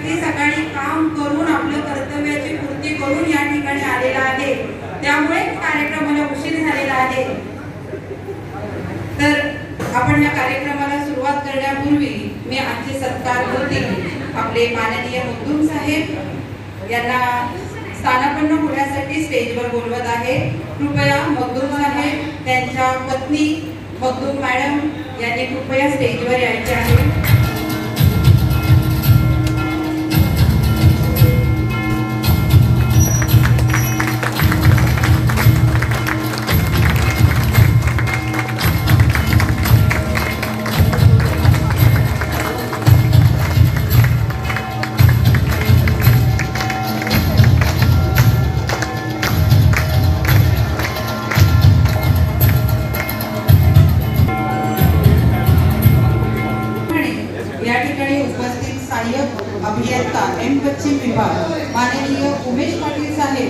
व्यक्ती सकाळी काम करून आपलं कर्तव्याची पूर्ती करून या ठिकाणी आलेला आहे, त्यामुळे कार्यक्रमाला उशीर झालेला आहे। तर आपण या कार्यक्रमाला सुरुवात करण्यापूर्वी मी आजचे सत्कारमूर्ती आपले माननीय मखदूम साहेब यांना स्थानापन्न होण्यासाठी स्टेजवर बोलवत आहे। कृपया मखदूम साहेब, त्यांच्या पत्नी मखदूम मॅडम यांनी कृपया स्टेजवर यायचे आहे। अभियंता एम पश्चिम विभाग माननीय उमेश पाटील साहेब,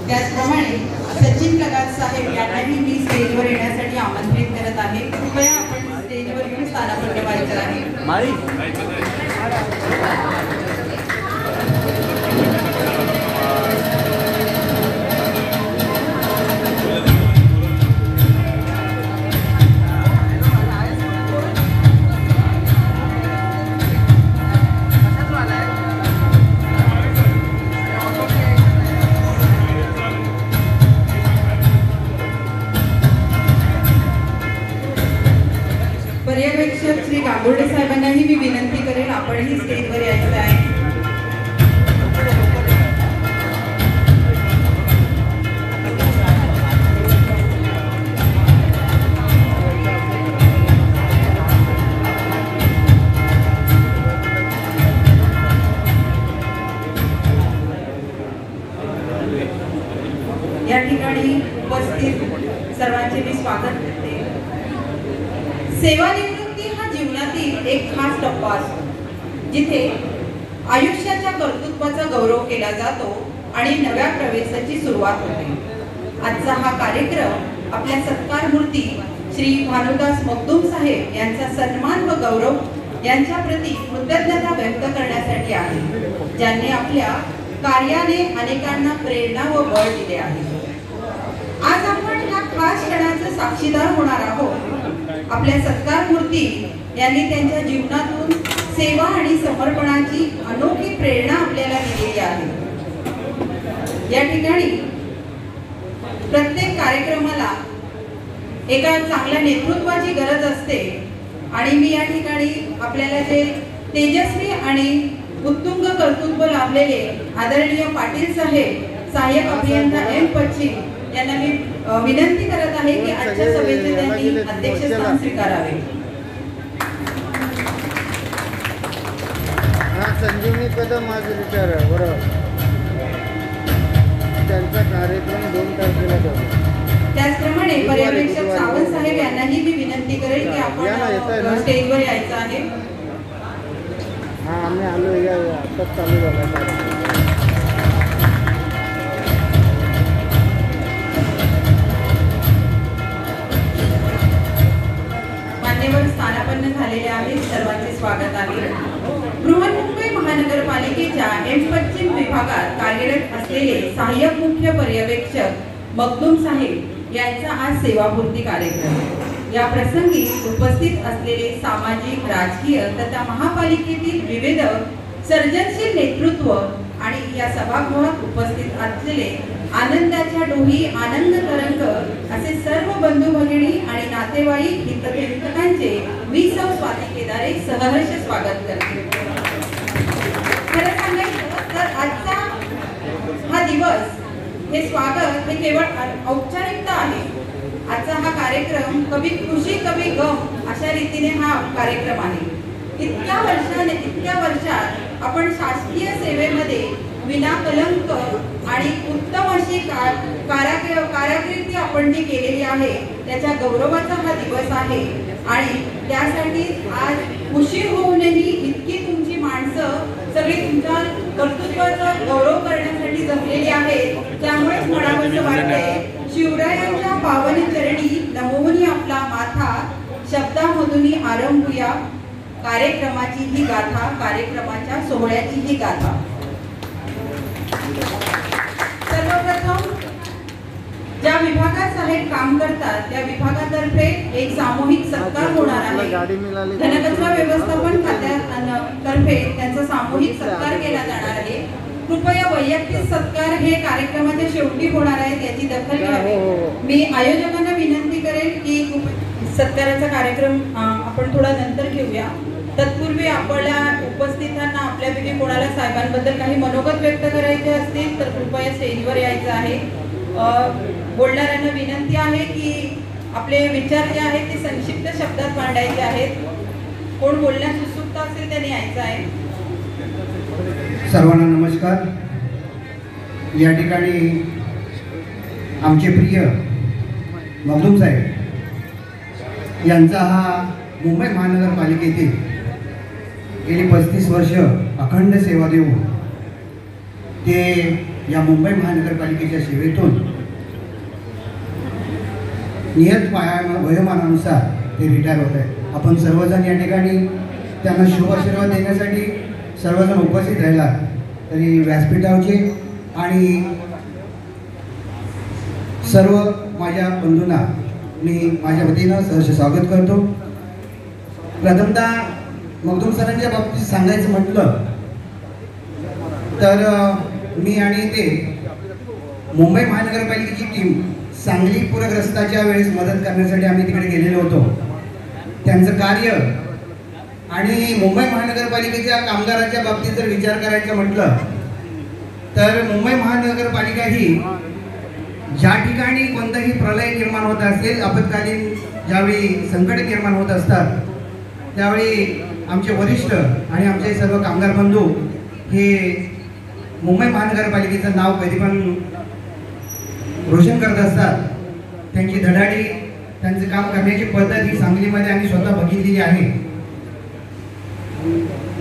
त्याचप्रमाणे सचिन लगात साहेब यांनाही मी स्टेजवर येण्यासाठी आमंत्रित करत आहे। कृपया आपण स्टेजवर येऊन स्थानापन्न व्हायचं आहे। पर्यवेक्षक श्री गांगुर्डे साहेबांनाही मी विनंती करेन, आपणही स्टेजवर यायचं आहे। या ठिकाणी उपस्थित सर्वांचे मी स्वागत करते। सेवानिवृत्ती हा जीवनातील एक खास टप्पा असतो, जिथे आयुष्याच्या कर्तृत्वाचा गौरव केला जातो आणि नव्या प्रवेशाची सुरुवात होते। आजचा हा कार्यक्रम आपल्या सत्कारमूर्ती श्री भानुदास मखदूम साहेब यांचा सन्मान व गौरव यांच्या प्रती कृतज्ञता व्यक्त करण्यासाठी आहे, ज्यांनी आपल्या कार्याने अनेकांना प्रेरणा व बळ दिले आहे। आज आपण ह्या खास क्षणाचे साक्षीदार होणार आहोत। आपल्या सत्कारमूर्ती यांनी त्यांच्या जीवनातून सेवा आणि समर्पणाची अनोखी प्रेरणा आपल्याला दिलेली आहे। या ठिकाणी प्रत्येक कार्यक्रमाला एका चांगल्या नेतृत्वाची गरज असते आणि मी या ठिकाणी आपल्याला जे तेजस्वी आणि उत्तुंग कर्तृत्व लाभलेले आदरणीय पाटील साहेब, सहाय्यक अभियंता एम पश्चिम यांना मी विनंती करत आहे की आजच्या सभेचे त्यांनी अध्यक्षस्थान स्वीकारावे। संजीवनी कदम आज विचार बरोबर, त्यांचा कार्यक्रम 2 तारखेला जातो। त्याचप्रमाणे पर्यवेक्षक सावंत साहेब यांनाही मी विनंती करेन की आपण स्टेजवर यायचं आहे। हा, आम्ही आलो, या आताच चालू झाला। स्थानापन्न झालेले आहेत, सर्वांचे स्वागत आहे। बृहन्मुंबई महानगरपालिकेच्या एम पश्चिम विभागात कार्यरत असलेले सहाय्यक मुख्य पर्यवेक्षक मखदूम साहेब यांचा आज सेवापूर्ती कार्यक्रम। या प्रसंगी उपस्थित असलेले सामाजिक, राजकीय तथा महापालिकेतील विविध सर्जनशील नेतृत्व आणि या सभागृहात उपस्थित असलेले आनंदाच्या डोही, आनंद तरंग असे सर्व बंधू भगिनी आणि नातेवाईक हितचिंतकांचे मी सौ स्वाती केदारे सहर्ष स्वागत करते। खरं सांगायचं तर आजचा हा दिवस, हे स्वागत हे केवळ औपचारिकता आहे। आजचा हा कार्यक्रम कभी खुशी कभी गम अशा रीतीने हा कार्यक्रम आहे। इतक्या वर्षात आपण शासकीय सेवेमध्ये विनाकलंक आणि उत्तम अशी कारागिरी आपण जी केलेली आहे त्याच्या गौरवाचा हा दिवस आहे आणि त्यासाठी आज उशीर होऊनही इतकी तुमची माणसं सगळी तुमच्या कर्तृत्वाचा गौरव करण्यासाठी जमलेली आहेत। त्यामुळेच म्हणावंसं वाटते, शिवरायांच्या पावन चरणी नमवून आपला माथा शब्दामधून आरंभूया। कार्यक्रमाची ही गाथा, कार्यक्रमाच्या सोहळ्याची ही गाथा. सर्वप्रथम ज्या विभागात साहेब काम करतात त्या विभागातर्फे एक सामूहिक सत्कार होणार आहे. घनकचरा व्यवस्थापन खात्यातर्फे त्यांचा सामूहिक सत्कार केला जाणार आहे. कृपया वैयक्तिक सत्कार हे कार्यक्रमाच्या शेवटी होणार आहे, याची दखल घ्यावी. मी आयोजकांना विनंती करेन की सत्काराचा कार्यक्रम आपण थोडा नंतर घेऊया. तत्पूर्वी आपल्या उपस्थितांना आपल्यापैकी कोणाला साहेबांबद्दल काही मनोगत व्यक्त करायचे असतील तर कृपया स्टेजवर यायचं आहे. बोलणाऱ्यांना विनंती आहे की आपले विचार जे आहेत ते संक्षिप्त शब्दात मांडायचे आहेत. कोण बोलण्यास उत्सुकता असेल त्यांनी यायचं आहे. सर्वांना नमस्कार. या ठिकाणी आमचे प्रिय मखदूम साहेब यांचा हा मुंबई महानगरपालिकेतील गेली 35 वर्ष अखंड सेवा देऊन ते या मुंबई महानगरपालिकेच्या सेवेतून नियत वयोमानानुसार ते रिटायर होत आहे. आपण सर्वजण या ठिकाणी त्यांना शुभ आशीर्वाद देण्यासाठी सर्वजण उपस्थित राहिला. तरी व्यासपीठावरचे आणि सर्व माझ्या बंधूंना मी माझ्या वतीनं सहर्ष स्वागत करतो. प्रथमतः मखदूम सरांच्या बाबतीत सांगायचं म्हटलं तर मी आणि ते मुंबई महानगरपालिकेची टीम सांगली पूरग्रस्ताच्या वेळेस मदत करण्यासाठी आम्ही तिकडे गेलेलो होतो. त्यांचं कार्य आणि मुंबई महानगरपालिकेच्या कामगाराच्या बाबतीत जर विचार करायचं म्हटलं तर मुंबई महानगरपालिका ही ज्या ठिकाणी कोणताही प्रलय निर्माण होत असेल, आपत्कालीन ज्यावेळी संकट निर्माण होत असतात त्यावेळी आमचे वरिष्ठ आणि आमचे सर्व कामगार बंधू हे मुंबई महानगरपालिकेचं नाव कधी पण रोशन करत असतात. त्यांची धडाडी, त्यांचं काम करण्याची पद्धत ही सांगलीमध्ये आम्ही स्वतः बघितलेली आहे.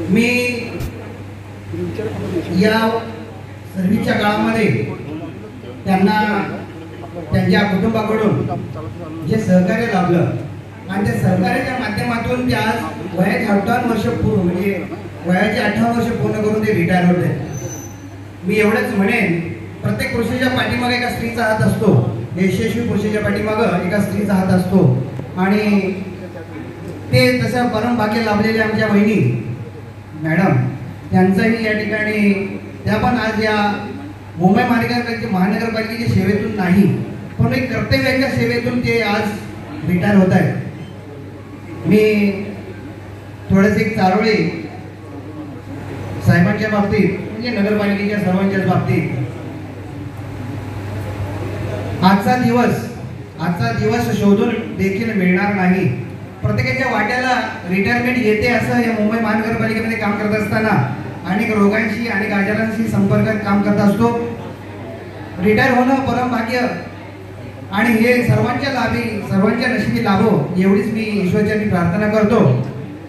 मी या सर्व्हिसच्या काळामध्ये त्यांना त्यांच्या कुटुंबाकडून जे सहकार्य लाभलं आणि त्या सहकार्याच्या माध्यमातून ते आज वयाचे 58 वर्ष पूर्ण म्हणजे वयाचे 58 वर्ष पूर्ण करून ते रिटायर होते. मी एवढंच म्हणेन, प्रत्येक पुरुषाच्या पाठीमागे एका स्त्रीचा हात असतो. यशस्वी पुरुषाच्या पाठीमागं एका स्त्रीचा हात असतो आणि ते तसं परमभाग्य लाभलेले आमच्या बहिणी मॅडम त्यांचाही या ठिकाणी त्या पण आज या मुंबई महानगरपालिकेच्या सेवेतून नाही पण एक कर्तव्याच्या सेवेतून ते आज रिटायर होत आहेत. मी थोडेसे एक चारोळे साहेबांच्या बाबतीत म्हणजे नगरपालिकेच्या सर्वांच्याच बाबतीत आजचा दिवस शोधून देखील मिळणार नाही. प्रत्येकाच्या वाट्याला रिटायरमेंट येते असं या मुंबई महानगरपालिकेमध्ये काम करत असताना अनेक रोगांशी अनेक आजारांशी संपर्कात काम करत असतो. रिटायर होणं परमभाग्य आणि हे सर्वांच्या नशिबी लाभो एवढीच मी ईश्वरचरणी प्रार्थना करतो.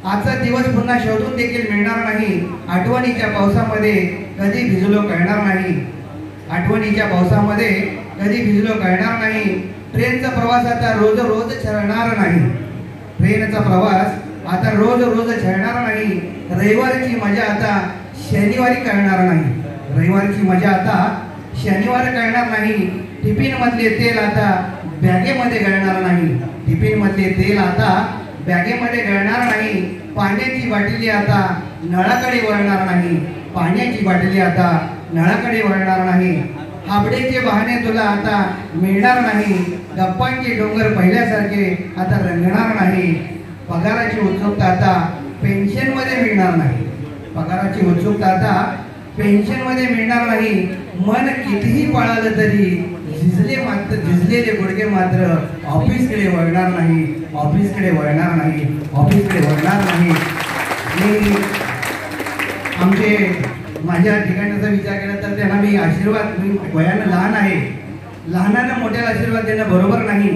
आजचा दिवस पुन्हा शोधून देखील मिळणार नाही. आठवणीच्या पावसामध्ये कधी भिजलो कळणार नाही. आठवणीच्या पावसामध्ये कधी भिजलो कळणार नाही. ट्रेनचा प्रवास आता रोज रोज छळणार नाही. ट्रेनचा प्रवास आता रोज रोज छळणार नाही. रविवारची मजा आता शनिवारी कळणार नाही. रविवारची मजा आता शनिवारी कळणार नाही. टिफिन मधले तेल आता बॅगेमध्ये गळणार नाही. टिफिन मधले तेल आता बॅगेमध्ये गळणार नाही. पाण्याची बाटली आता नळाकडे वळणार नाही. पाण्याची बाटली आता नळाकडे वळणार नाही. हाबडेचे बहाणे तुला आता मिळणार नाही. गप्पांचे डोंगर पहिल्यासारखे आता रंगणार नाही. पगाराची उत्सुकता आता पेन्शन मध्ये मिळणार नाही. पगाराची उत्सुकता आता पेन्शन मध्ये मिळणार नाही. मन कितीही पळालं तरी झिजलेले गुडघे मात्र ऑफिसकडे वळणार नाही. ऑफिसकडे वळणार नाही. ऑफिसकडे वळणार नाही. मी आमचे माझ्या ठिकाणाचा विचार केला तर त्यांना मी आशीर्वाद, मी वयानं लहान आहे, लहानानं मोठ्याला आशीर्वाद देणं बरोबर नाही.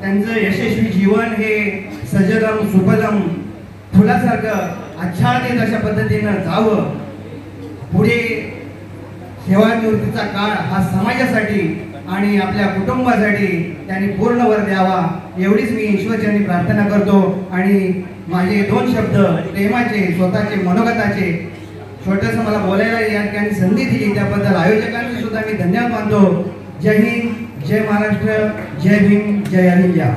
त्यांचं यशस्वी जीवन हे सजलम सुफलम फुलासारखं आच्छादित अशा पद्धतीनं जावं. पुढे सेवानिवृत्तीचा काळ हा समाजासाठी आणि आपल्या कुटुंबासाठी त्यांनी पूर्ण वर द्यावा एवढीच मी ईश्वरचरणी प्रार्थना करतो. आणि माझे 2 शब्द प्रेमाचे, स्वतःचे, मनोगताचे छोटंसं मला बोलायला या ठिकाणी संधी दिली त्याबद्दल आयोजकांचे सुद्धा मी धन्यवाद मानतो. जय हिंद, जय महाराष्ट्र, जय भीम, जय अहिल्या.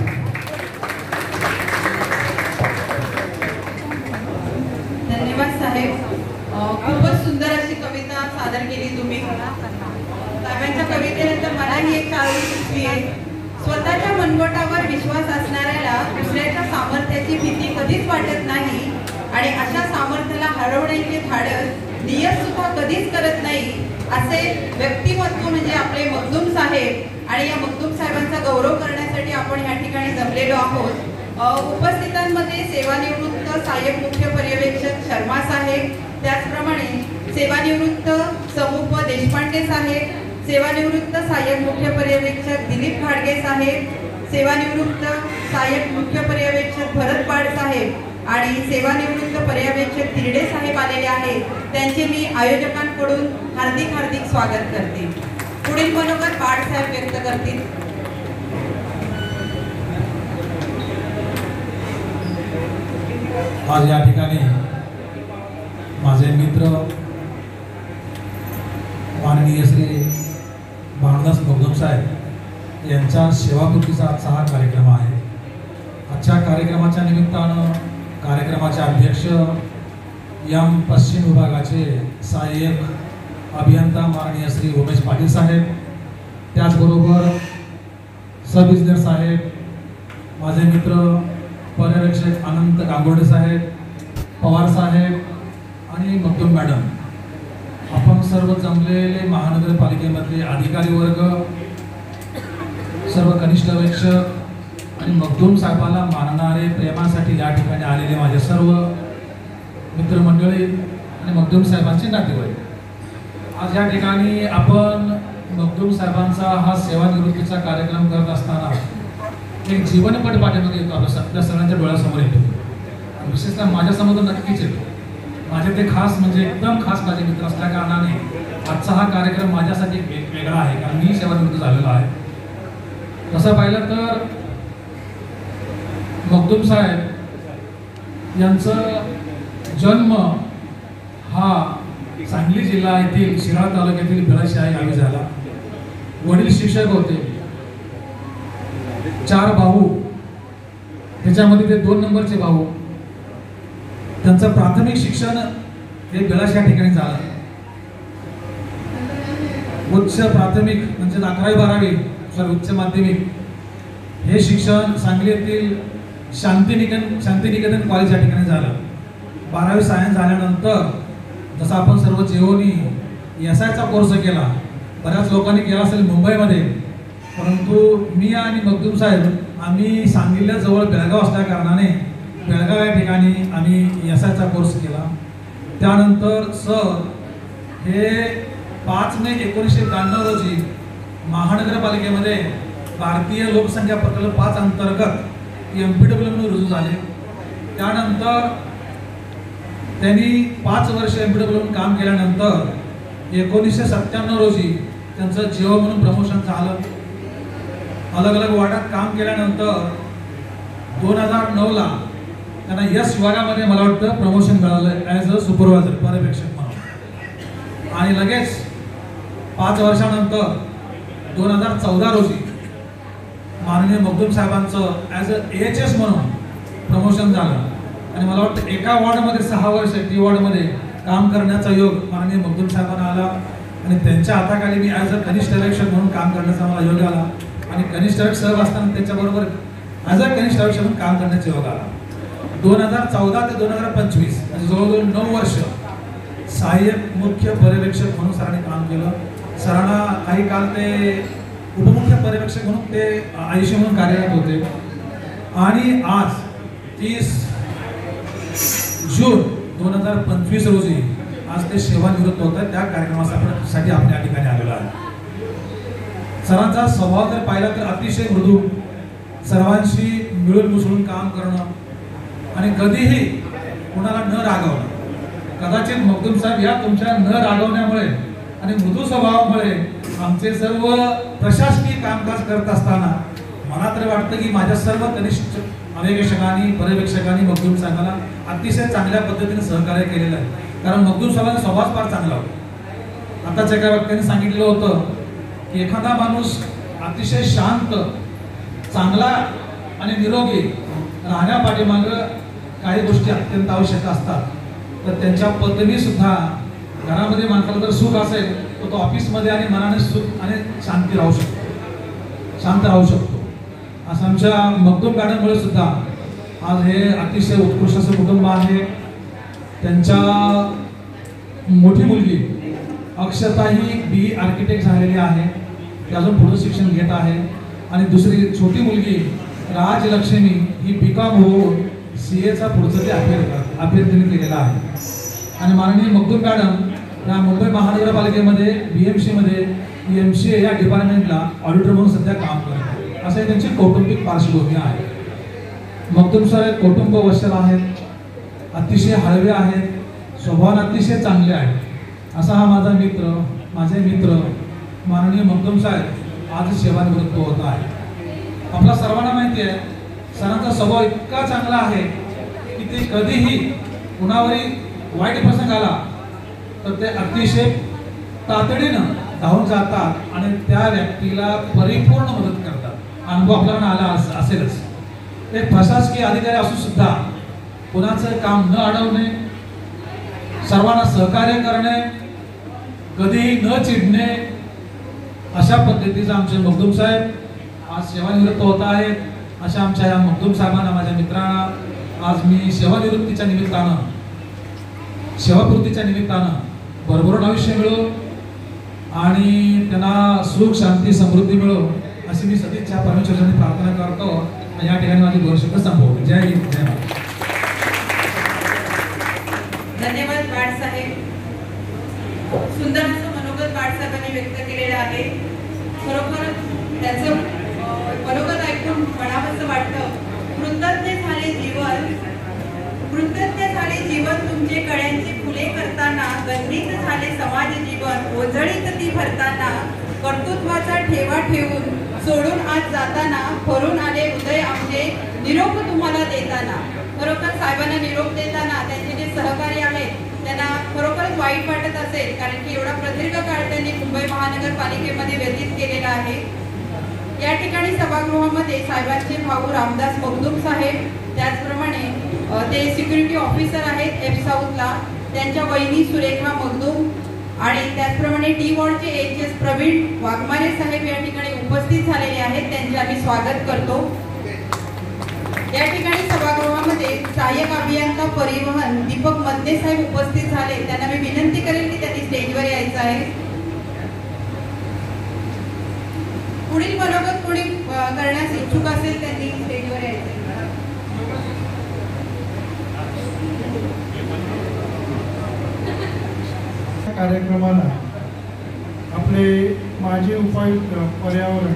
धन्यवाद साहेब. खूपच सुंदर अशी कविता सादर केली तुम्ही. साहेबांच्या कवितेनंतर मलाही एक चाळवळ सुचली आहे. स्वतःच्या मनगटावर विश्वास असणाऱ्याला दुसऱ्याच्या सामर्थ्याची भीती कधीच वाटत नाही आणि अशा सामर्थ्याला हरवण्याचे धाडस नियत सुद्धा कधीच करत नाही. असे व्यक्तिमत्व म्हणजे आपले मखदूम साहेब आणि या मखदूम साहेबांचा गौरव करण्यासाठी आपण या ठिकाणी जमलेलो आहोत. उपस्थितांमध्ये सेवानिवृत्त सहाय्यक मुख्य पर्यवेक्षक शर्मा साहेब, त्याचप्रमाणे सेवानिवृत्त समुप देशपांडे साहेब, सेवानिवृत्त सहाय्यक मुख्य पर्यवेक्षक दिलीप घाडगे साहेब, सेवानिवृत्त सहाय्यक मुख्य पर्यवेक्षक भरत पाड साहेब आणि सेवानिवृत्त पर्यवेक्षक तिरडे साहेब आलेले आहेत. त्यांचे मी आयोजकांकडून हार्दिक हार्दिक स्वागत करते. पुढील मनोगत पाड साहेब व्यक्त करतील. आज या ठिकाणी माझे मित्र माननीय श्री भानुदास मखदूम साहेब यांच्या सेवापूर्तीचा आजचा हा कार्यक्रम आहे. आजच्या कार्यक्रमाच्या निमित्तानं कार्यक्रमाचे अध्यक्ष एम पश्चिम विभागाचे सहाय्यक अभियंता माननीय श्री उमेश पाटील साहेब, त्याचबरोबर सब इंजिनियर साहेब, माझे मित्र पर्यवेक्षक अनंत गांगोर्डे साहेब, पवार साहेब आणि मखदूम मॅडम, आपण सर्व जमलेले महानगरपालिकेमधले अधिकारी वर्ग, सर्व कनिष्ठ वेक्षक आणि मखदूम साहेबाला मानणारे प्रेमासाठी या ठिकाणी आलेले माझे सर्व मित्रमंडळी आणि मखदूम साहेबांचे नातेवाईक. आज या ठिकाणी आपण मखदूम साहेबांचा हा सेवानिवृत्तीचा कार्यक्रम करत असताना एक जीवनपट पाठीमागे येतो, आपल्या सगळ्यांच्या डोळ्यासमोर येतो. विशेषतः माझ्यासमोर नक्कीच येतो. माझे ते खास म्हणजे एकदम खास माझे मित्र असल्या कारणाने आजचा हा कार्यक्रम माझ्यासाठी वेगळा आहे, कारण मी सेवानिवृत्त झालेलो आहे. तसं पाहिलं तर मखदूम साहेब यांचं जन्म हा सांगली जिल्हा येथील शिराळा तालुक्यातील बेळशी या गावी झाला. वडील शिक्षक होते, 4 भाऊ, त्याच्यामध्ये ते 2 नंबरचे भाऊ. त्यांचं प्राथमिक शिक्षण हे बेळशी या ठिकाणी झालं. उच्च प्राथमिक म्हणजे 11वी-12वी उच्च माध्यमिक हे शिक्षण सांगली येथील शांतिनिकेतन कॉलेज या ठिकाणी झालं. 12वी सायन्स झाल्यानंतर जसं आपण सर्व जेओनी एसआयचा कोर्स केला, बऱ्याच लोकांनी केला असेल मुंबईमध्ये, परंतु मी आणि मखदूम साहेब आम्ही सांगलीला जवळ बेळगाव असल्या कारणाने बेळगाव या ठिकाणी आम्ही एसआयचा कोर्स केला. त्यानंतर सर हे 5 मे 1992 रोजी महानगरपालिकेमध्ये भारतीय लोकसंख्या प्रकल्प 5 अंतर्गत MPW म्हणून रुजू झाले. त्यानंतर त्यांनी 5 वर्ष MPW म्हणून काम केल्यानंतर 1997 रोजी त्यांचं जेओ म्हणून प्रमोशन झालं. अलग अलग वार्डात काम केल्यानंतर 2009ला त्यांना यश विभागामध्ये मला वाटतं प्रमोशन मिळालं ॲज अ सुपरवायझर, पर्यवेक्षक म्हणून. आणि लगेच 5 वर्षानंतर 2014 रोजी माननीय मखदूम साहेबांचं ॲज अ AHS म्हणून प्रमोशन झालं. आणि मला वाटतं एका वॉर्डमध्ये 6 वर्ष टी वॉर्डमध्ये काम करण्याचा योग माननीय मखदूम साहेबांना आला आणि त्यांच्या हाताखाली मी ॲज अ कनिष्ठ वेक्षक म्हणून काम करण्याचा मला योग आला. आणि कनिष्ठ वेक्षक सहभाग असताना त्याच्याबरोबर ॲज अ कनिष्ठ वेक्षक म्हणून काम करण्याचा योग आला. 2014 ते 2025 म्हणजे जवळजवळ 9 वर्ष सहाय्यक मुख्य पर्यवेक्षक म्हणून सरांनी काम केलं. सरांना काही काळ ते उपमुख्य पर्यवेक्षक म्हणून ते आयुष्य म्हणून कार्यरत होते. आणि आज 30 जून 2025 रोजी आज ते सेवानिवृत्त होत आहेत. त्या कार्यक्रमासाठी आपण या ठिकाणी आलेलो आहे. सरांचा स्वभाव जर पाहिला तर अतिशय मृदू, सर्वांशी मिळून मिसळून काम करणं आणि कधीही कोणाला न रागवणं. कदाचित मखदूम साहेब या तुमच्या न रागवण्यामुळे आणि मृदू स्वभावामुळे आमचे सर्व प्रशासकीय कामकाज करत असताना मला तर वाटतं की माझ्या सर्व कनिष्ठ अन्वेषकांनी पर्यवेक्षकांनी मखदूम साहेबांना अतिशय चांगल्या पद्धतीने सहकार्य केलेलं आहे. कारण मखदूम साहेबांचा स्वभाव फार चांगला होता. आताच एका व्यक्तीने सांगितलेलं होतं की एखादा माणूस अतिशय शांत, चांगला आणि निरोगी राहण्यापाठीमागं काही गोष्टी अत्यंत आवश्यक असतात. तर त्यांच्या पत्नी सुद्धा घरामध्ये माणसाला जर सुख असेल तर तो ऑफिसमध्ये आणि मनाने सुख आणि शांत राहू शकतो. असं आमच्या मखदूम मॅडममुळे सुद्धा आज हे अतिशय उत्कृष्ट असं कुटुंब आहे. त्यांच्या मोठी मुलगी अक्षता ही BE आर्किटेक्ट झालेली आहे, ती अजून पुढे शिक्षण घेत आहे. आणि दुसरी छोटी मुलगी राजलक्ष्मी ही BCom होऊन CA पुढचं ते अभ्यर्थीने केलेला आहे. आणि माननीय मखदूम मॅडम या मुंबई महानगरपालिकेमध्ये BMC मध्ये MCA या डिपार्टमेंटला ऑडिटर म्हणून सध्या काम करतात. असं त्यांची कौटुंबिक पार्श्वभूमी आहे. मखदूम साहेब कौटुंबवत्सल आहेत, अतिशय हळवे आहेत, स्वभावाने अतिशय चांगले आहेत. असा हा माझे मित्र माननीय मखदूम साहेब आज सेवानिवृत्त होत आहे. आपला सर्वांना माहिती आहे सरांचा स्वभाव इतका चांगला आहे की ते कधीही कुणावरही वाईट प्रसंग आला तर ते अतिशय तातडीनं धावून जातात आणि त्या व्यक्तीला परिपूर्ण मदत करतात. अनुभव आपल्याला आला असेलच. एक प्रशासकीय अधिकारी असून सुद्धा कुणाचं काम न अडवणे, सर्वांना सहकार्य करणे, कधीही न चिडणे, अशा पद्धतीचं आमचे मखदूम साहेब आज सेवानिवृत्त होत आहेत. अशा आमच्या या मखदूम साहेबांना, माझ्या मित्रांना आज मी सेवापूर्तीच्या निमित्तानं भरभरून आयुष्य मिळो आणि त्यांना सुख शांती समृद्धी मिळो अशी मी सदिच्छा परमेश्वराने प्रार्थना करतो. आणि या ठिकाणी माझी 2 शब्द संपवतो. जय हिंद, जय महाराष्ट्र. धन्यवाद बाळसाहेब. सुंदर असं मनोगत बाळसाहेबांनी व्यक्त केलेलं आहे. खरोखर त्यांचं मनोगत ऐकून म्हणावंसं वाटतं, कृतज्ञ झाले जीवन तुमचे कळ्यांची फुले करताना, गंधीत झाले समाज जीवन ओझळीत ती भरताना, कर्तृत्वाचा ठेवा ठेवून सोडून आज जाताना, भरून आले हृदय आमचे निरोप तुम्हाला देताना. खरोखर साहेबांना निरोप देताना त्यांचे जे सहकारी आहेत त्यांना खरोखरच वाईट वाटत असेल, कारण की एवढा प्रदीर्घ काळ त्यांनी मुंबई महानगरपालिकेमध्ये व्यतीत केलेला आहे. या ठिकाणी सभागृहामध्ये साहेबांचे भाऊ रामदास मखदूम साहेब, त्याचप्रमाणे ते सिक्युरिटी ऑफिसर आहेत F साऊथला, त्यांच्या वहिनी सुरेखा मखदूम आणि त्याचप्रमाणे टी वॉर्डचे HS प्रवीण वाघमारे साहेब या ठिकाणी उपस्थित झालेले आहेत. त्यांचे आम्ही स्वागत करतो. या ठिकाणी सभागृहामध्ये सहाय्यक अभियंता परिवहन दीपक मदने साहेब उपस्थित झाले. त्यांना मी विनंती करेन की त्यांनी स्टेजवर यायचं आहे. पुढील मनोगत कोणी करण्यास इच्छुक असेल त्यांनी स्टेजवर यायचं. कार्यक्रमाला आपले माजी उपायुक्त पर्यावरण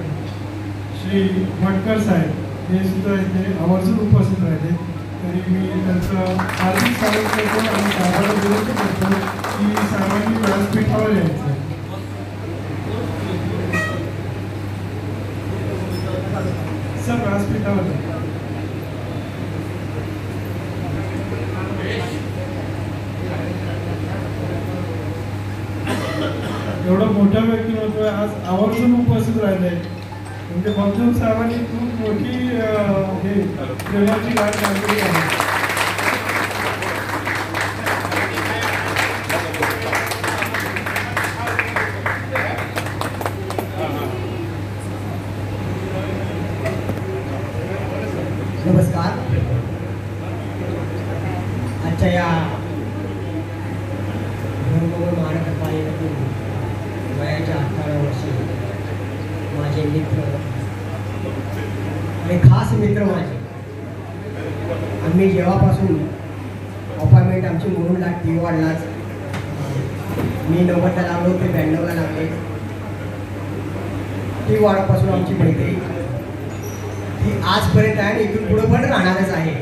श्री भटकर साहेब हे सुद्धा इथे आवर्जून उपस्थित राहिले. तरी मी त्यांचं हार्दिक स्वागत करतो आणि साहेबांना विनंती करतो की साहेबांनी व्यासपीठावर यायचं. सर व्यासपीठावर एवढं मोठं व्यक्तिमत्व आज आवर्जून उपस्थित राहिले. म्हणजे मखदूम साहेबांनी खूप मोठी हे प्रेमाची गाठ मांडली आहे. नमस्कार. आजच्या या मुंबई महानगरपालिकेतून वयाच्या 18 वर्षी माझे मित्र आणि खास मित्र माझे, आम्ही जेव्हापासून अपॉइंटमेंट आमची मुरुडला टी वॉर्डलाच, मी 90ला लागलो ते 92ला लागले. टी वॉर्डपासून आमची मैत्री ती आजपर्यंत आहे आणि इथून पुढे पण राहणारच आहे.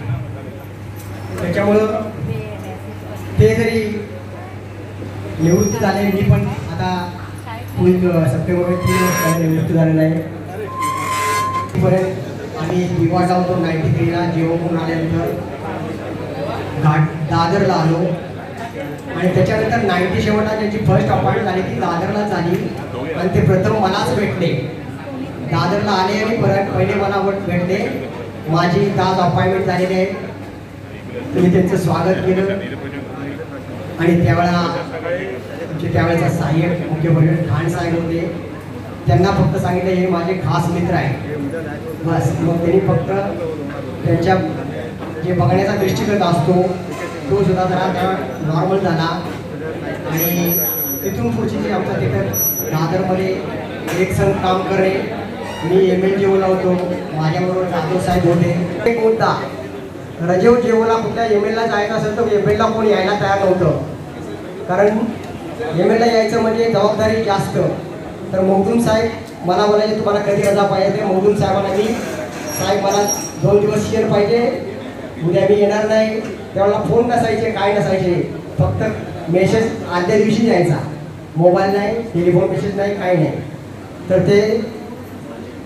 त्याच्यामुळं ते जरी निवृत्त झाले, मी पण आता सप्टेंबर 3 वर्ष निवृत्त झालेला आहे. परत आम्ही दिवाळला होतो 93ला जेवून आल्यानंतर दादरला आलो आणि त्याच्यानंतर 97ला ज्यांची फर्स्ट अपॉइंट झाली ती दादरला झाली आणि ते प्रथम मलाच भेटले. दादरला आले आणि परत पहिले मला भेटले. माझी आज अपॉइंटमेंट झालेली आहे. तुम्ही त्यांचं स्वागत केलं आणि त्यावेळेला त्यावेळेचा सहाय्यक मुख्य परिवेश खान साहेब होते. त्यांना फक्त सांगितलं हे माझे खास मित्र आहे बस. मग त्यांनी फक्त त्यांच्या जे बघण्याचा दृष्टिकोन असतो तो सुद्धा जरा त्या नॉर्मल झाला आणि तिथून पुढची जी आमचा तिथं दादरमध्ये एक संघ काम करणे. मी MLJOला होतो. माझ्याबरोबर जाधव साहेब होते. एक मुद्दा रजेवर जेवला कुठल्या MLला जायचं असेल तर MLला कोण यायला तयार नव्हतं. कारण MLला यायचं म्हणजे जबाबदारी जास्त. तर मौदूम साहेब मला बोलायचे तुम्हाला कधी रजा पाहिजे. मौदूम साहेबांना मी साहेब मला 2 दिवस शेअर पाहिजे, उद्या मी येणार नाही. त्यावेळेला फोन नसायचे काय नसायचे, फक्त मेसेज आदल्या दिवशी यायचा. मोबाईल नाही, टेलिफोन मेसेज नाही, काही नाही. तर ते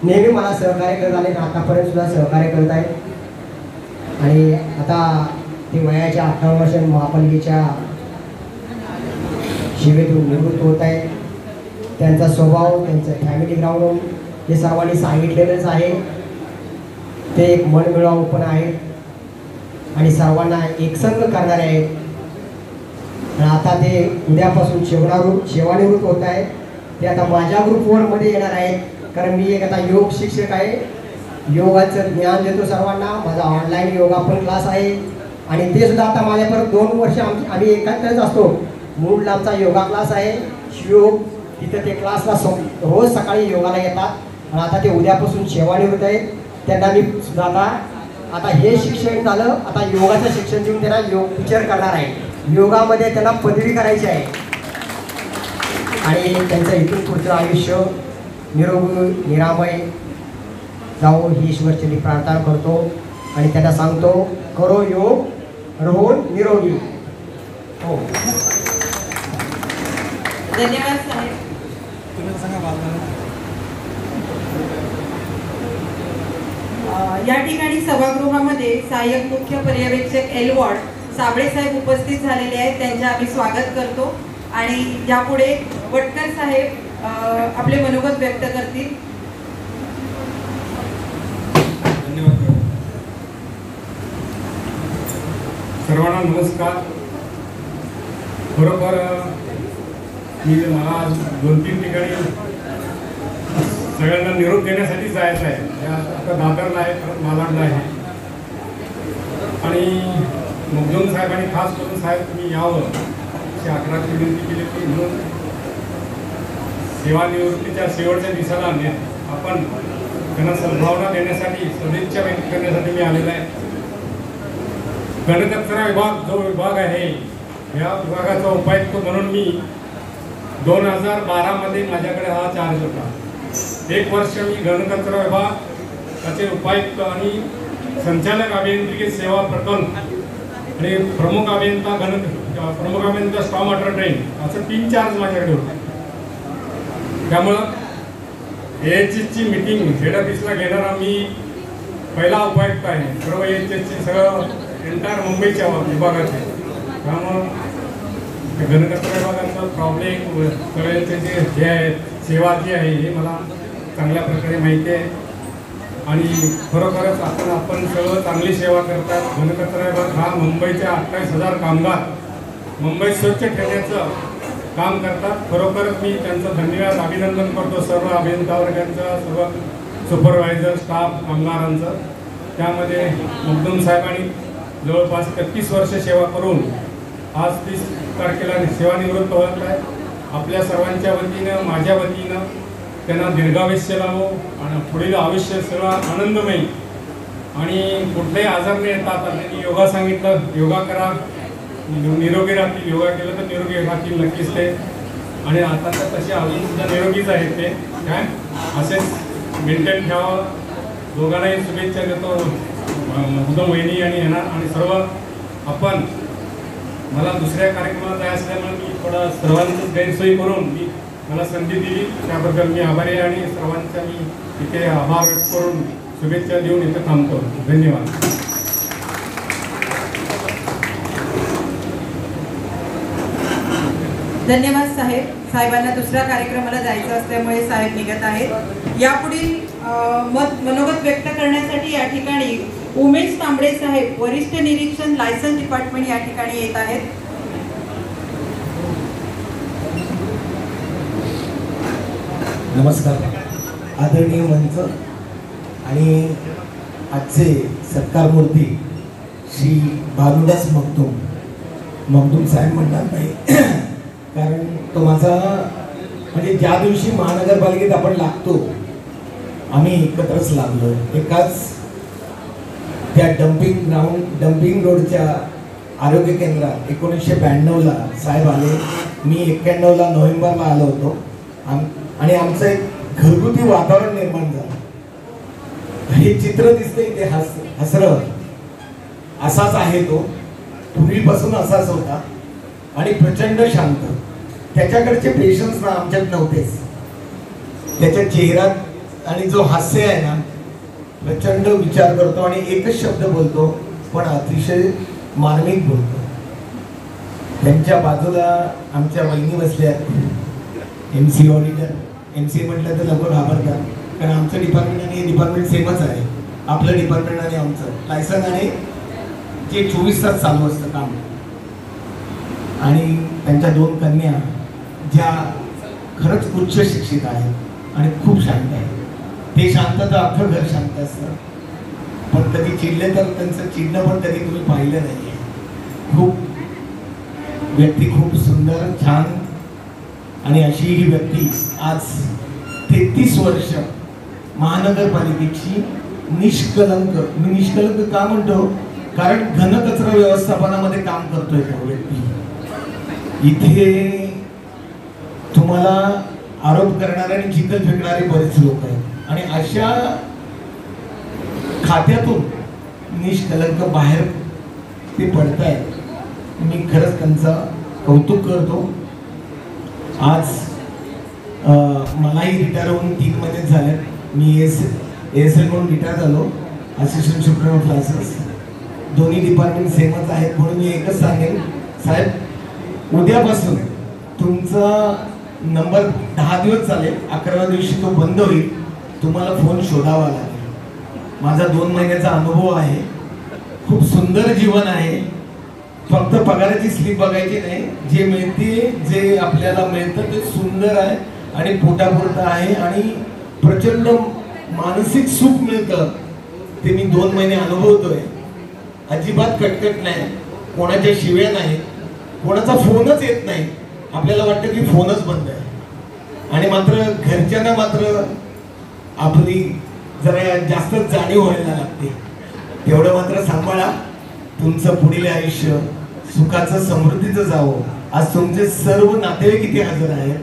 नेहमी मला सहकार्य करत आले. आतापर्यंत सुद्धा सहकार्य करत आहेत. आणि आता ते वयाच्या 18 वर्ष महापालिकेच्या सेवेतून निवृत्त होत आहे. त्यांचा स्वभाव, त्यांचं फॅमिली ग्राउंड हे सर्वांनी सांगितलेलंच आहे. ते एक मनमिळावू पण आहेत आणि सर्वांना एकसंग करणारे आहेत. आणि आता ते उद्यापासून सेवानिवृत्त होत आहेत. ते आता माझ्या ग्रुपवर मध्ये येणार आहेत. कारण मी एक आता योग शिक्षक आहे. योगाचं ज्ञान देतो सर्वांना. माझा ऑनलाईन योगा पण क्लास आहे आणि ते सुद्धा आता माझ्यापर्यंत 2 वर्ष आम्ही एकत्रच असतो. मूळला आमचा योगा क्लास आहे शिवयोग. तिथं ते क्लासला रोज सकाळी योगाला येतात आणि आता ते उद्यापासून सेवानिवृत्त आहेत. त्यांना मी सुद्धा आता हे शिक्षण झालं, आता योगाचं शिक्षण देऊन त्यांना योग टीचर करणार आहे. योगामध्ये त्यांना पदवी करायची आहे आणि त्यांचं इथून पुढचं आयुष्य निरोगी निरामय जावो ही ईश्वरचरणी प्रार्थना करतो आणि त्यांना सांगतो करो योग रहो निरोगी. हो, धन्यवाद साहेब. या ठिकाणी सभागृहामध्ये सहाय्यक मुख्य पर्यवेक्षक एल वॉर्ड साबळे साहेब उपस्थित झालेले आहेत. त्यांचे आम्ही स्वागत करतो आणि यापुढे वटकर साहेब आपले मनोगत व्यक्त करतील. धन्यवाद. सर्वांना नमस्कार. खरोखर मला 2-3 ठिकाणी सगळ्यांना निरोप देण्यासाठी जायचं आहे. आता दादरला आहे, परत मालाडला आहे आणि मुगदुम साहेबांनी खास करून साहेब तुम्ही यावं अशी आग्रहाची विनंती केली की म्हणून सेवानिवृत्तीच्या शेवटच्या दिवसाला आपण त्यांना सद्भावना देण्यासाठी सदिच्छा व्यक्त करण्यासाठी मी आलेला आहे. गणकचरा विभाग जो विभाग आहे या विभागाचा उपायुक्त म्हणून मी 2012मध्ये माझ्याकडे हा चार्ज होता. 1 वर्ष मी घनकचरा विभाग त्याचे उपायुक्त आणि संचालक अभियांत्रिकी सेवा प्रकल्प आणि प्रमुख अभियंता स्टॉम वॉटर ट्रेन असं 3 चार्ज माझ्याकडे होते. त्यामुळं AHSची मीटिंग हेड ऑफिसला घेणारा मी पहिला उपायुक्त आहे. सर्व AHSची सगळं एंटायर मुंबईच्या विभागाचे. त्यामुळं घनकचरा विभागाचा प्रॉब्लेम सगळ्यांचे जे आहे सेवा जी आहे हे मला चांगल्या प्रकारे माहिती आहे आणि खरोखरच आपण सगळं चांगली सेवा करतात. घनकचरा विभाग हा मुंबईच्या 28,000 कामगार मुंबई स्वच्छ ठेवण्याचं काम करतात. खरोखरच मी त्यांचं धन्यवाद अभिनंदन करतो सर्व अभियंता वर्गांचं, सर्व सुपरवायझर स्टाफ कामगारांचं. त्यामध्ये मुगदुम साहेबांनी जवळपास 31 वर्ष सेवा करून आज 30 तारखेला सेवानिवृत्त होत आहे. आपल्या सर्वांच्या वतीनं माझ्या वतीनं त्यांना दीर्घायुष्य लावो आणि पुढील आयुष्य सगळं आनंदमयी आणि कुठलेही आजार न येतात. त्यांनी योगा सांगितलं, योगा करा, निरोगी राहतील. योगा केलं तर निरोगी राहतील नक्कीच ते. आणि आता तर तसे अजून सुद्धा निरोगीच आहेत ते. काय असेच मेंटेन ठेवावं. दोघांनाही शुभेच्छा देतो, मुद्दम वहिनी आणि येणार आणि सर्व. आपण मला दुसऱ्या कार्यक्रमात जायचं असल्यामुळे मी थोडा सर्वांचीच गैरसोयी करून मी मला संधी दिली त्याबद्दल मी आभारी आहे आणि सर्वांचा मी इथे आभार व्यक्त करून शुभेच्छा देऊन इथे थांबतो. धन्यवाद. धन्यवाद साहेब. साहेबांना दुसऱ्या कार्यक्रमाला जायचं असल्यामुळे साहेब निघत आहेत. यापुढील मनोगत व्यक्त करण्यासाठी या ठिकाणी उमेश तांबडे साहेब वरिष्ठ निरीक्षण लायसन्स डिपार्टमेंट या ठिकाणी येत आहेत. नमस्कार. आदरणीय मंच आणि आजचे सत्कारमूर्ती श्री भानुदास मगदूम साहेब म्हणणार नाही कारण तो माझा म्हणजे ज्या दिवशी महानगरपालिकेत आपण लागतो आम्ही एकत्रच लागलो. एकाच त्या डम्पिंग रोडच्या आरोग्य केंद्रात 1992ला साहेब आले. मी 91ला नोव्हेंबरला आलो होतो आणि आमचं एक घरगुती वातावरण निर्माण झालं. हे चित्र दिसतंय इथे हसरं असाच आहे तो, पूर्वीपासून असाच होता आणि प्रचंड शांत. त्याच्याकडचे पेशन्स ना आमच्यात नव्हतेच. त्याच्या चेहऱ्यात आणि जो हास्य आहे ना प्रचंड विचार करतो आणि एकच शब्द बोलतो पण अतिशय मार्मिक बोलतो. त्यांच्या बाजूला आमच्या वहिनी बसल्या MC ऑडिटर. MC म्हटलं तर लवकर घाबरतात कारण आमचं डिपार्टमेंट आणि हे डिपार्टमेंट सेमच आहे. आपलं डिपार्टमेंट आणि आमचं लायसन आणि जे 24 तास चालू असतं काम. आणि त्यांच्या 2 कन्या ज्या खरंच उच्च शिक्षित आहेत आणि खूप शांत आहेत. ते शांत तर अख्खं घर शांत असतं. पण कधी चिडले तर त्यांचं चिडणं पण कधी तुम्ही पाहिलं नाही आहे. खूप व्यक्ती खूप सुंदर छान आणि अशी ही व्यक्ती आज 33 वर्ष महानगरपालिकेची निष्कलंक. मी निष्कलंक का म्हणतो कारण घनकचरा व्यवस्थापनामध्ये काम करतोय तो व्यक्ती. इथे तुम्हाला आरोप करणारे आणि चिखल फेकणारे बरेच लोक आहेत आणि अशा खात्यातून निष्कलंक बाहेर ते पडतायत. मी खरंच त्यांचं कौतुक करतो. आज मलाही रिटायर होऊन 3 महिने झाले. मी ASL म्हणून रिटायर झालो, असिस्टंट सुप्रिटेंडेंट ऑफ लायसन्स. दोन्ही डिपार्टमेंट सेमच आहेत म्हणून मी एकच सांगेन साहेब उद्यापासून तुमचा नंबर 10 दिवस चालेल. 11व्या दिवशी तो बंद होईल. तुम्हाला फोन शोधावा लागेल. माझा 2 महिन्याचा अनुभव आहे. खूप सुंदर जीवन आहे. फक्त पगाराची स्लिप बघायची नाही. जे मिळते जे आपल्याला मिळतं ते सुंदर आहे आणि पोटापुरतं आहे आणि प्रचंड मानसिक सुख मिळतं. ते मी 2 महिने अनुभवतोय. अजिबात कटकट नाही, कोणाच्या शिव्या नाही, कोणाचा फोनच येत नाही. आपल्याला वाटतं की फोनच बंद आहे आणि मात्र घरच्यांना मात्र आपली जरा जास्त जाणीव व्हायला लागते. तेवढं मात्र सांभाळा. तुमचं पुढील आयुष्य सुखाचं समृद्धीचं जावं. आज तुमचे सर्व नातेवाईक इथे हजर आहेत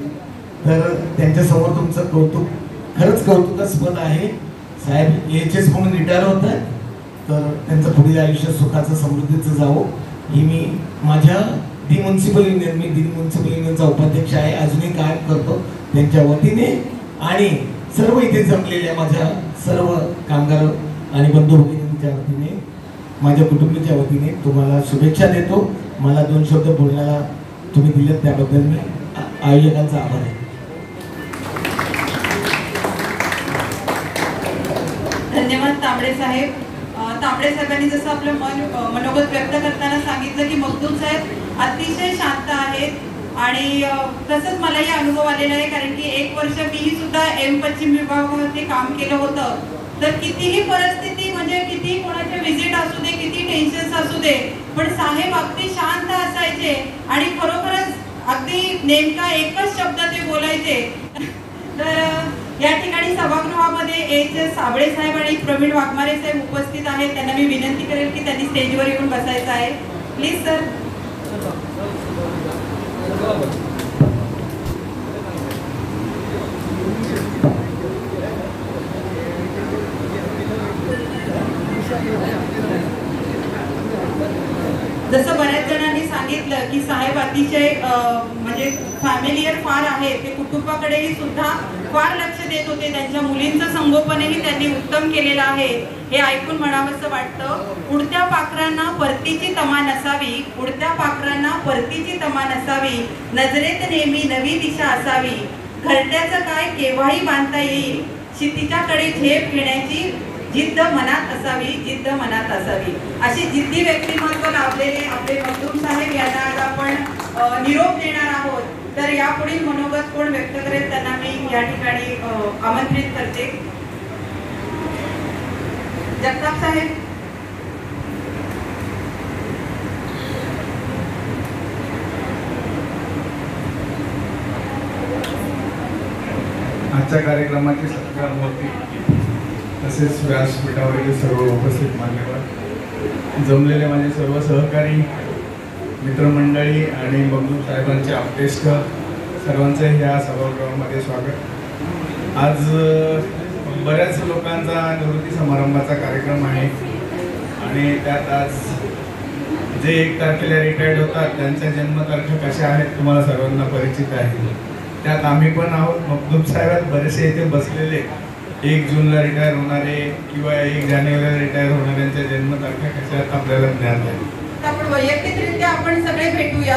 तर त्यांच्यासमोर तुमचं कौतुक खरंच कौतुकास्पद आहे. साहेब AHS म्हणून रिटायर होत आहेत तर त्यांचं पुढील आयुष्य सुखाचं समृद्धीचं जावं ही मी माझ्या दी म्युन्सिपल युनियनचा उपाध्यक्ष आहे. अजूनही काय करतो त्यांच्या वतीने आणि सर्व इथे जमलेल्या माझ्या सर्व कामगार आणि बंधू भगिनींच्या वतीने माझ्या कुटुंबाच्या वतीने तुम्हाला शुभेच्छा देतो. मला 2 शब्द बोलण्याला तुम्ही दिलेत त्याबद्दल मी आयोजकांचा आभार आहे. धन्यवाद तांबडे साहेब. तांबडे साहेबांनी जसं आपलं मनोगत व्यक्त करताना सांगितलं की मगदूम साहेब अतिशय शांत आहेत आणि तसंच मलाही अनुभव आलेला आहे कारण की 1 वर्ष मीही सुद्धा पश्चिम विभागामध्ये काम केलं होतं. तर कितीही परिस्थिती म्हणजे किती कोणाचे विजिट असू दे, किती टेन्शन्स असू दे, पण साहेब अगदी शांत असायचे आणि खरोखरच अगदी नेमका एकच शब्द ते बोलायचे. तर या ठिकाणी सभागृहामध्ये AHS साबळे साहेब आणि प्रवीण वाघमारे साहेब उपस्थित आहेत. त्यांना मी विनंती करेल की त्यांनी स्टेजवर येऊन बसायचं आहे. Please sir. जसं बऱ्याच जणांनी सांगितलं की साहेब अतिशय म्हणजे फॅमिलियर फार आहे, ते कुटुंबाकडेही सुद्धा फार लक्ष देत होते, त्यांच्या मुलींचं संगोपनही त्यांनी उत्तम केलेलं आहे हे ऐकून म्हणावंसं वाटतं। उडत्या पाखरांना परतीची तमा नसावी, उडत्या पाखरांना परतीची तमा नसावी, नजरेत नेहमी नवी दिशा असावी, घरट्याचं काय केव्हाही बांधता येईल, क्षितिजाकडे झेप घेण्याची जिद्द मनात असावी, जिद्द मनात असावी। अशी जिद्दी व्यक्तिमत्व लाभलेले आपले मखदूम साहेब यांना आज आपण निरोप देणार आहोत। तर यापुढील मनोगत कोण व्यक्त करेल त्यांना मी या ठिकाणी आमंत्रित करते। जगताप साहेब। आजच्या कार्यक्रमाची सत्कार होती, तसेच व्यासपीठावरील सर्व उपस्थित मान्यवर, जमलेले माझे सर्व सहकारी मित्रमंडळी आणि मखदूम साहेबांचे आप्तेष्ट सर्वांचे ह्या सभागृहामध्ये स्वागत। आज बऱ्याच लोकांचा निवृत्ती समारंभाचा कार्यक्रम आहे आणि त्यात आज जे 1 तारखेला रिटायर्ड होतात त्यांच्या जन्मतारखा कशा आहेत तुम्हाला सर्वांना परिचित आहे, त्यात आम्ही पण आहोत। मखदूम साहेबात बरेचसे इथे बसलेले 1 जूनला रिटायर होणारे किंवा 1 जानेवारीला रिटायर होणाऱ्यांच्या जन्मतारखा कशा आहेत आपल्याला ज्ञात आहे। आपण वैयक्तिकरित्या आपण सगळे भेटूया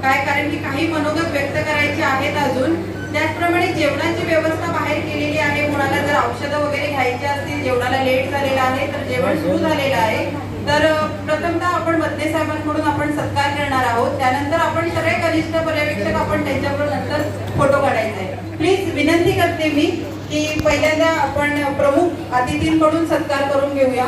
काय, कारण की काही मनोगत व्यक्त करायचे आहेत अजून। त्याचप्रमाणे जेवणाची व्यवस्था बाहेर केलेली आहे, कोणाला जर औषधं वगैरे घ्यायची असतील, जेवणाला लेट झालेला आहे तर जेवण सुरू झालेलं आहे। तर प्रथमतः आपण मदने साहेबांकडून आपण सत्कार करणार आहोत, त्यानंतर आपण सगळे कनिष्ठ पर्यवेक्षक आपण त्यांच्याबरोबर नंतर फोटो काढायचा आहे। प्लीज विनंती करते मी की पहिल्यांदा आपण प्रमुख अतिथींकडून सत्कार करून घेऊया।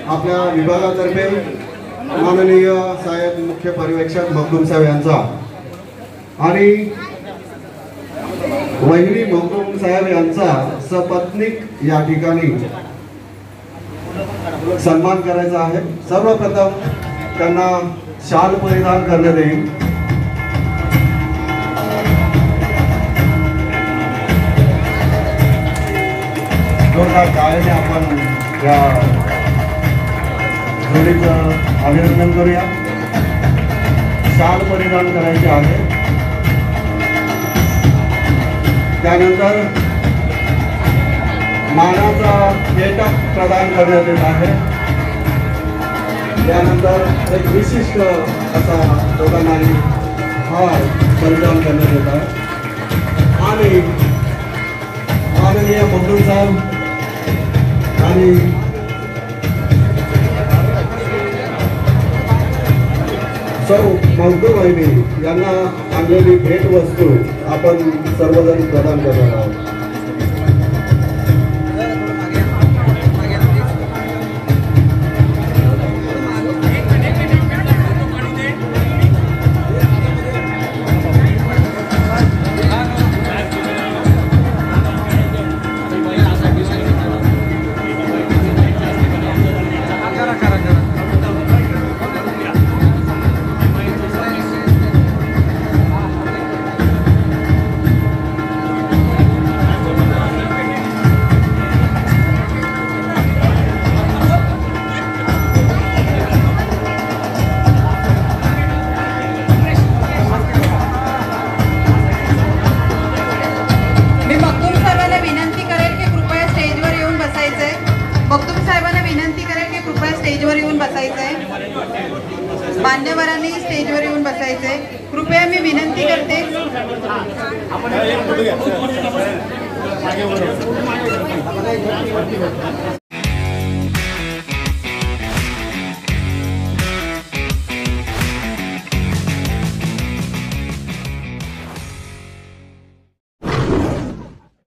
आपल्या विभागातर्फे माननीय साहेब मुख्य पर्यवेक्षक मखदूम साहेब यांचा आणि वहिनी मखदूम साहेब यांचा सपत्नीक या ठिकाणी सन्मान करायचा आहे। सर्वप्रथम त्यांना शाल परिधान करण्यात येईल। जोरदार टाळ्याने आपण या जोडीचं अभिनंदन करूया। शाल परिधान करायचे आहे, त्यानंतर मानाचा केटक प्रदान करण्यात येत आहे। त्यानंतर एक विशिष्ट असा दोघांना हार परिधान करण्यात येत आहे आणि माननीय मखदूम साहेब आणि सौ मखदूम वहिनी यांना आणलेली भेटवस्तू आपण सर्वजण प्रदान करणार आहोत। स्टेजवर येऊन बसायचंय। मान्यवरांनी स्टेजवर येऊन बसायचंय। कृपया मी विनंती करते मागे